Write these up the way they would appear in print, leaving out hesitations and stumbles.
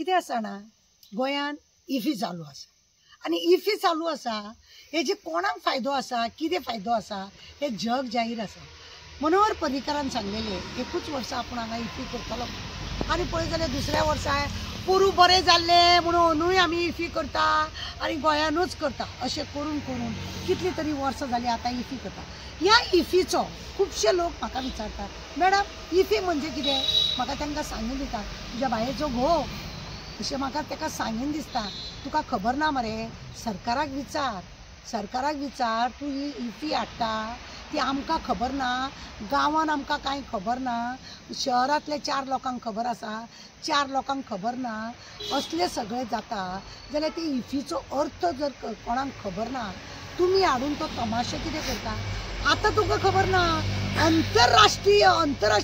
कितें आसा ना गोंयान इफी चालू आसा आनी इफी चालू आसा हेजे कोणाक फायदो आसा कितें फायदो आसा हे जग जाहीर आसा। मनोहर पर्रीकारान सांगलेले एकूच वर्सा आपूण हांगा इफी करतलो आनी पळय जाल्यार दुसऱ्या वर्सा पोरू बरें जाल्लें म्हणून अजूनय आमी इफी करता आनी गोंयानूच करता अशें करून करून कितली तरी वर्सां जालीं आतां इफी करता। ह्या इफीचो खुबशे लोक म्हाका विचारतात मॅडम इफी म्हणजे कितें म्हाका तांकां सांगून दिता तुज्या बायेचो घोव अशें म्हाका ताका सांगीन दिसता तुका खबर ना मरे सरकाराक विचार तूं ही इफी हाडटा ती आमकां खबर ना गांवान आमकां कांय खबर ना शहरांतले 4 लोकांक खबर आसा 4 लोकांक खबर ना असले सगळे जाता जाल्यार ती इफीचो अर्थ जर कोणाक खबर ना तुमी हाडून तो तमाशे कितें करता। आतां तुका खबर ना अंतरराष्ट्रीय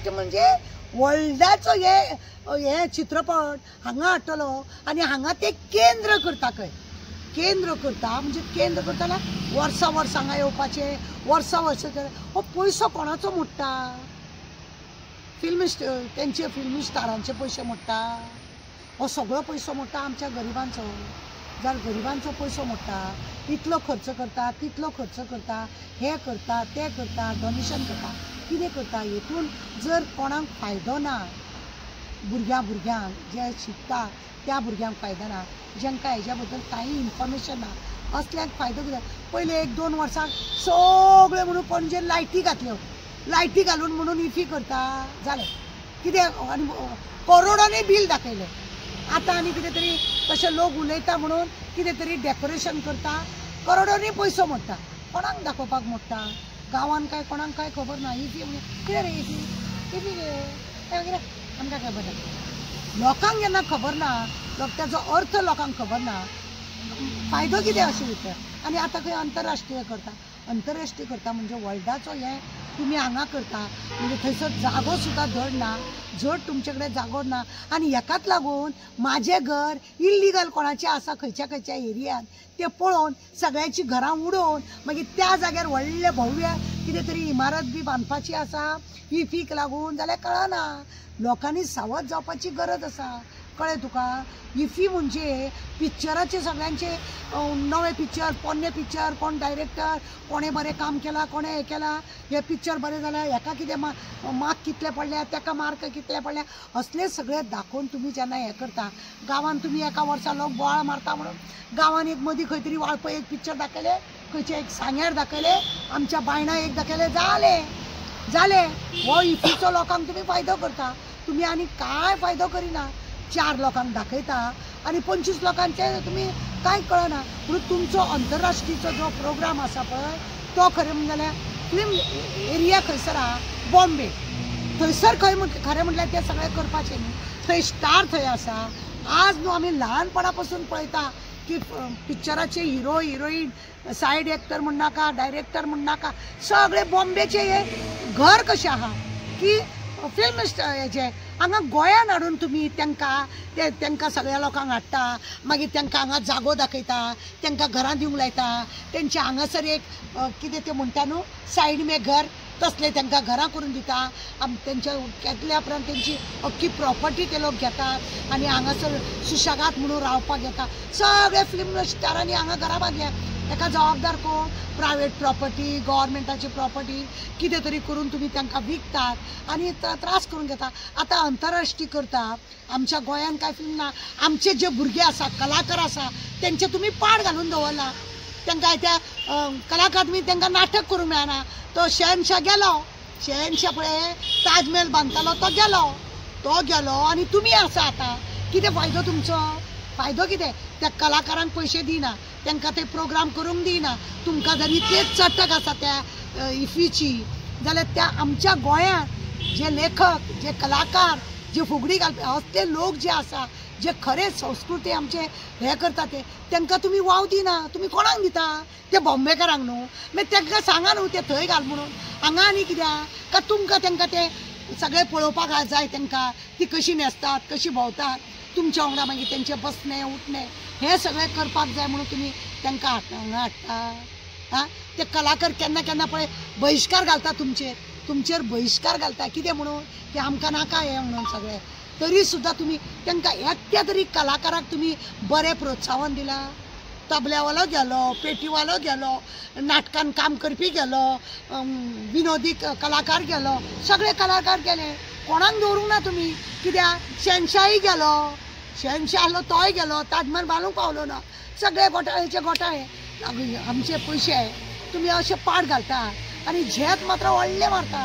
म्हणजे वर्ल्डाचो हे चित्रपट हांगा हाडटलो आनी हांगा ते केंद्र करता खंय केंद्र करता म्हणजे केंद्र करता वर्सां हांगा येवपाचे वर्सां हो पयसो कोणाचो मोडटा तेंचे फिल्म स्टारांचे पयशे मोडटा हो सगळो पयसो मोडटा आमच्या गरिबांचो जाल्यार गरिबांचो पयसो मोडटा इतलो खर्च करता तितलो खर्च करता हे करता ते करता डोनेशन करता कितें करता हेतून जर कोणाक फायदो ना भुरग्यांक जे शिकता त्या भुरग्यांक फायदो ना जांकां हेज्या बद्दल कांय इन्फॉर्मेशन ना असल्यांक फायदो कितें पयले 1-2 वर्सां सगळे म्हणून पणजे लायटी घालून म्हणून इफी करता जालें कितें आनी करोडांनी बील दाखयलें आतां आनी कितें तरी तशें लोक उलयता म्हणून कितें तरी डेकोरेशन करता करोडांनी पयसो मोडटा कोणाक दाखोवपाक मोडटा गांवान काय कोणाक काय खबर ना इफी म्हणजे कितें रे इफी कितें आमकां खबर ना लोकांक जेन्ना खबर ना त्याचो अर्थ लोकांक खबर ना फायदो कितें अशें विचार आनी आतां खंय अंतरराष्ट्रीय करता म्हणजे वर्ल्डाचो हे तुमी हांगा करता म्हणजे थंयसर जागो सुद्दां धड ना जड तुमचे कडेन जागो ना आनी हेकाच लागून म्हाजें घर इल्लीगल कोणाचें आसा खंयच्या एरियान ते पळोवन सगळ्यांची घरां उडोवन मागीर त्या जाग्यार व्हडले भव्य कितें तरी इमारत बी बांदपाची आसा इफीक लागून जाल्यार कळना लोकांनी सावध जावपाची गरज आसा कळ्ळें तुका इफी म्हणजे पिक्चराचे सगळ्यांचे नवे पिक्चर पोन्ने पिक्चर कोण डायरेक्टर कोणें बरें काम केलां कोणें हें केलां हे पिक्चर बरें जाल्यार हेका कितें मार्क कितले पडल्या तेका मार्क कितले पडल्या असले सगळे दाखोवन तुमी जेन्ना हें करता गांवान तुमी एका वर्सा लोक बोवाळ मारता म्हणून गांवान एक मदीं खंय तरी वाळपय एक पिक्चर दाखयले खंयचे एक सांग्यार दाखयले आमच्या बायणां एक दाखयले जालें हो इफीचो लोकांक तुमी फायदो करता तुमी आनी कांय फायदो करिना 4 लोकांक दाखयता आनी 25 लोकांचे तुमी कांय कळना म्हणून तुमचो अंतरराष्ट्रीयचो जो प्रोग्राम आसा पळय तो खरें म्हणलें जाल्यार फिल्म एरिया खंयसर आहा बॉम्बे थंयसर खंय खरें म्हटल्यार तें सगळें करपाचें न्ही थंय स्टार थंय आसा आज न्हू आमी ल्हानपणा पासून पळयता की पिक्चराचे हिरो हिरोईन सायड एक्टर म्हण नाका डायरेक्टर म्हण नाका सगळे बॉम्बेचे हे घर कशें आहा की फिल्म हेजे हांगा गोंयान हाडून तुमी तेंकां सगळ्या लोकांक हाडटा मागीर तेंकां हांगा जागो दाखयता तेंकां घरां दिवंक लायता तेंचे हांगासर एक कितें तें म्हणटा न्हू सायड में घर तसले तेंकां घरां करून दिता तेंच्या केल्या उपरांत तेंची अख्खी प्रॉपर्टी ते लोक घेतात आनी हांगासर सुशेगाद म्हणून रावपाक येता सगळे फिल्म स्टारांनी हांगा घरां बांदल्या ताका जबाबदार कोण प्रायवेट प्रॉपर्टी गव्हर्मेंटाची प्रॉपर्टी कितें तरी करून तुमी तांकां विकतात आनी त्रास करून घेता आतां आंतरराष्ट्रीय करता आमच्या गोंयान कांय फिल्म ना आमचे जे भुरगे आसा कलाकार आसा तेंचे तुमी पाड घालून दवरला तांकां त्या कला अकादमी तांकां नाटक करूंक मेळना तो शहनशाह पळय ताजमहल बांदतालो तो गेलो आनी तुमी आसा आतां कितें फायदो तुमचो फायदो कितें त्या कलाकारांक पयशे दिना तांकां ते प्रोग्राम करूंक दिना तुमकां जर इतलेच चटक आसा त्या इफीची जाल्यार त्या आमच्या गोंयांत जे लेखक जे कलाकार जे फुगडी घालपी असले लोक जे आसा जे खरे संस्कृती आमचे हे करता ते तांकां तुमी वाव दिना तुमी कोणाक दिता ते बॉम्बेकारांक न्हू मागीर तांकां सांगा न्हू ते थंय घाल म्हणून हांगा आनी कित्याक काय तुमकां तांकां ते सगळे पळोवपाक जाय तांकां ती कशी न्हेसतात कशी भोंवतात तुमच्या वांगडा मागीर तेंचे बसणे उठणे हे सगळें करपाक जाय म्हणून तुमी तांकां हांगा हाडटा ते कलाकार केन्ना केन्ना पळय बहिश्कार घालता तुमचेर बहिश्कार घालता कितें म्हणून की आमकां नाका हें म्हणून सगळें तरी सुद्दां तुमी तांकां एकट्या तरी कलाकाराक तुमी बरें प्रोत्साहन दिलां? तबल्यावालो गेलो, पेटीवालो गेलो, नाटकान काम करपी गेलो, विनोदी कलाकार गेलो, सगळे कलाकार गेले, कोणाक दवरूंक ना तुमी? कित्याक शेनशाही गेलो, शेनशाह आसलो तोय गेलो, ताजमहल बांदूंक पावलो ना, सगळे घोटाळेचे घोटाळे, आमचे पयशे तुमी अशे पाड घालता आनी झेत मात्र व्हडले मारता,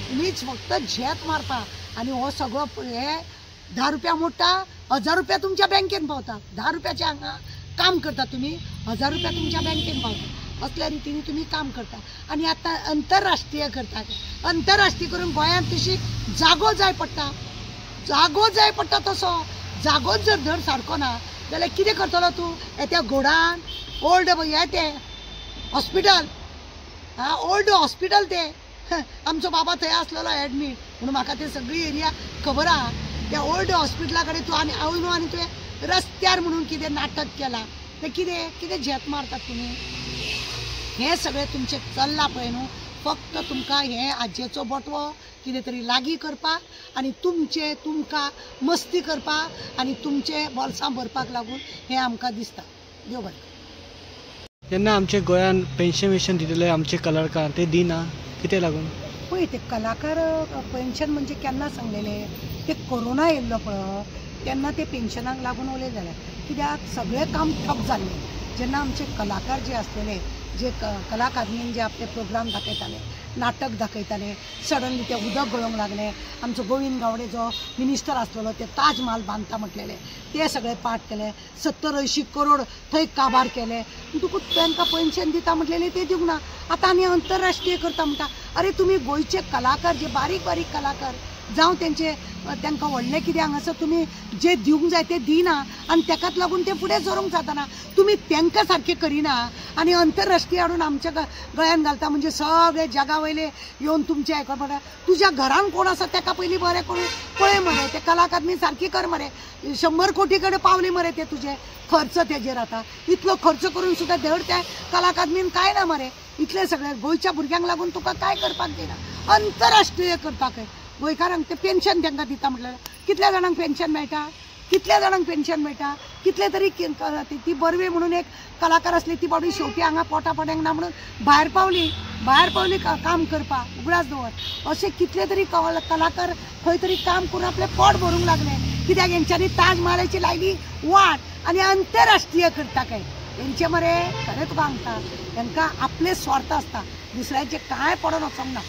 तुमीच फक्त झेत मारता आनी हो सगळो हे 10 रुपया मोडटा, 1000 रुपया तुमच्या बँकेन पावता, 10 रुपयाचे हांगा काम करता तुमी, 1000 रुपया तुमच्या बँकेन पावता, असल्या रितीने तुमी काम करता आनी आतां अंतरराष्ट्रीय करता. अंतरराष्ट्रीय करून गोंयांत तशी जागो जाय पडटा, जागो जाय पडटा, तसो जागोच जर धर सारको ना जाल्यार कितें करतलो तूं? त्या घोडान ओल्ड हे ते हॉस्पिटल, ओल्ड हॉस्पिटल ते आमचो बाबा थंय आसलेलो एडमीट म्हणून म्हाका ते सगळी एरिया खबर आहा. त्या ओल्ड हॉस्पिटला कडेन तूं आनी हांव न्हू आनी तुवें रस्त्यार म्हणून कितें नाटक केलां, तें कितें कितें झेत मारतात तुमी? हें सगळें तुमचें चल्लां पळय न्हू, फक्त तुमकां हें आजयेचो बटवो कितें तरी लागीं करपाक आनी तुमकां मस्ती करपाक आनी तुमचे बोल्सां भरपाक लागून हें आमकां दिसता. देव बरें. जेन्ना आमचे गोंयान पेन्शन दितले आमचे कलाकार ते दिना, कितें लागून? पळय ते कलाकार पेन्शन म्हणजे केन्ना सांगलेले, ते कोरोना येयल्लो पळय तेन्ना ते पेन्शनाक लागून उलय जाल्यार, कित्याक सगळें काम ठप जाल्लें. जेन्ना आमचे कलाकार जे आसलेले, जे कला अकादमीन जे आपले प्रोग्राम दाखयताले, नाटक दाखयताले, सडनली ते उदक गळोंक लागलें. आमचो गोविंद गावडे जो मिनिस्टर आसलेलो ते ताज महाल बांदता म्हटलेले, ते सगळे पाठ केले, 70-80 करोड थंय काबार केले, तुका तांकां पेन्शन दिता म्हटलेले ते दिवंक ना. आतां आनी अंतरराष्ट्रीय करता म्हणटा. अरे तुमी गोंयचे कलाकार जे बारीक बारीक कलाकार जावं तांकां व्हडले कितें हांगासर तुमी जे दिवंक जाय ते दिना आनी ताकाच लागून ते फुडें सरूंक जाताना तुमी तांकां सारकें करिना आनी अंतरराष्ट्रीय हाडून आमच्या गळ्यान घालता. म्हणजे सगळे जगा वयले येवन तुमचे हें करपाक, तुज्या घरान कोण आसा ताका पयलीं बरें करून पळय मरे, ते कला अकादमी सारकी कर मरे. 100 कोटी कडेन पावले मरे ते तुजे खर्च तेजेर. आतां इतलो खर्च करून सुद्दां धड त्या कला अकादमीन कांय ना मरे. इतले सगळे गोंयच्या भुरग्यांक लागून तुका काय करपाक दिना. अंतरराष्ट्रीय करता खंय गोंयकारांक ते पेन्शन तांकां दिता म्हटल्यार कितल्या जाणांक पेन्शन मेळटा, कितल्या जाणांक पेन्शन मेळटा. कितले तरी ती बर्वे म्हणून एक कलाकार आसली, ती बाबडी शेवटी हांगा पोटा पड्यांक ना म्हणून भायर पावली काम करपाक, उगडास दवर. अशे कितले तरी कलाकार खंय तरी काम करून आपले पोट भरूंक लागले, कित्याक हेंच्यांनी ताज महालाची लायली वाट आनी अंतरराष्ट्रीय करता काय. हेंचे मरे खरें तुका सांगता, तांकां आपले स्वार्थ आसता, दुसऱ्याचे कांय पडोन वचोंक ना.